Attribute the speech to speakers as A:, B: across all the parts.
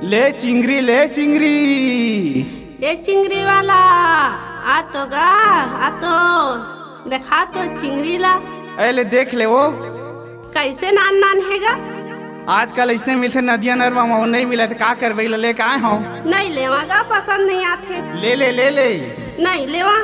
A: ले चिंगरी ले चिंगरी।
B: ये चिंगरी वाला आ तो गा आ तो देखा तो चिंगरी ला।
A: अरे देख ले वो
B: कैसे नान नान हैगा।
A: आजकल इसने मिलते नदिया नरवा में नहीं मिला तो का करबे ले का हो।
B: नहीं लेवागा पसंद नहीं आते।
A: ले ले ले ले
B: नहीं लेवा।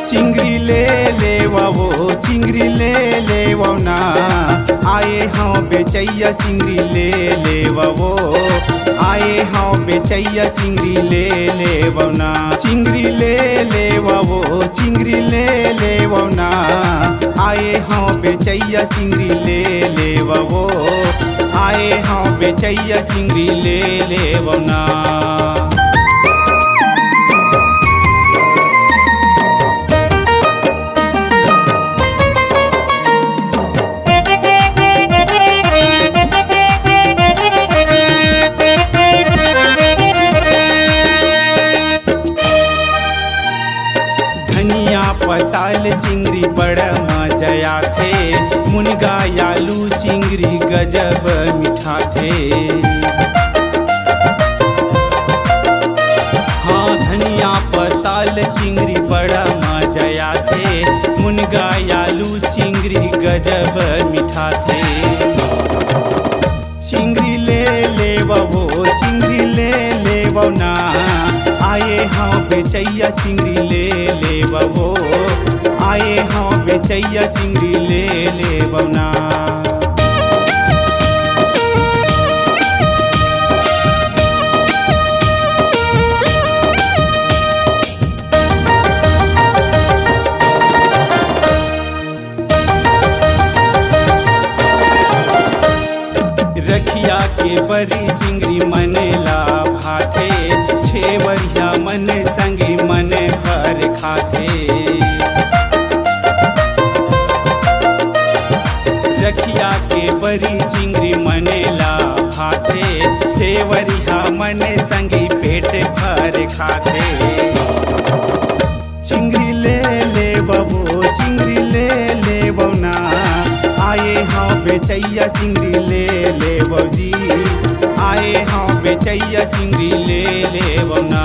A: चिंगरी ले ले वो चिंगरी ले ले वो ना आए हाँ बेचैया चिंगरी ले ले वो आए हाँ बेचैया चिंगरी ले ले वो ना चिंगरी ले ले वो चिंगरी ले ले वो ना आए हाँ बेचैया चिंगरी ले ले वो आए हाँ बेचैया चिंगरी ले ले वो ना। पताल चिंगरी बड़ा मजा आथे मुनगा आलू चिंगरी गजब मीठा थे। हाँ धनिया पताल चिंगरी बड़ा मजा आथे मुनगा आलू चिंगरी गजब मीठा थे। चिंगरी ले ले वो चिंगरी ले ले वो ना आए हाँ बेचैया चिंगरी ले ले वो आए हाँ बेचैया चिंगरी ले ले बना। रखिया के बरी चिंगरी मनेला भाते छेवरिया मन संगी मन भर खाते। रखिया के बरी चिंगरी मनेला भाते छेवरिया मन संगी पेट भर खाते। चिंगरी ले ले बबो चिंगरी ले ले बना आए हाँ बेचैया चिंगरी ले ले बजी आए हाँ बेचैया चिंगरी ले ले बना।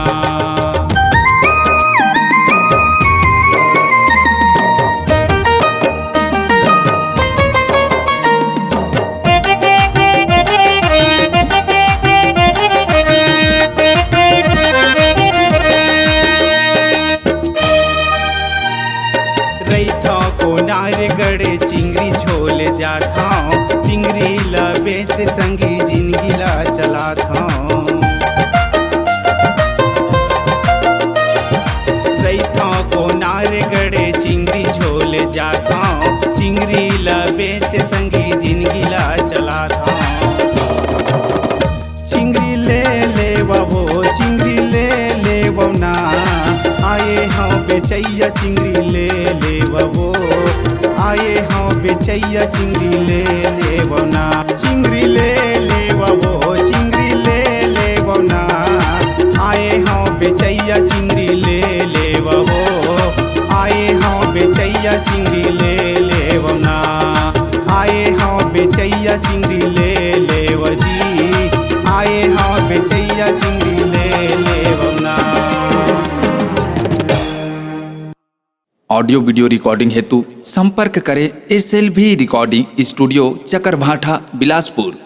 A: रैथा को नारगढ़ चिंगरी झोल जाता चिंगरी ला बेच संगी जिंदगी ला चलाता। रैथा को नारगढ़ चिंगरी झोल जाता चिंगरी ला बेच संगी जिंदगी ला चलाता। चिंगरी ले ले वो चिंगरी ले ले वो ना आए हाँ बेचैया चिंगरी ले ले वो आए हाँ बेचैया चिंगरी ले ले वो ना चिंगरी ले ले वो चिंगरी ले ले वो ना आए हाँ बेचैया चिंगरी ले ले वो आए हाँ बेचैया चिंगरी ले ले वो ना आए हाँ बेचैया चिंगरी ले ले वो जी आए हाँ बेचैया चिंगरी ले ले वो ना।
C: ऑडियो वीडियो रिकॉर्डिंग हेतु संपर्क करें SLV recording studio Chakarbhatha Bilaspur.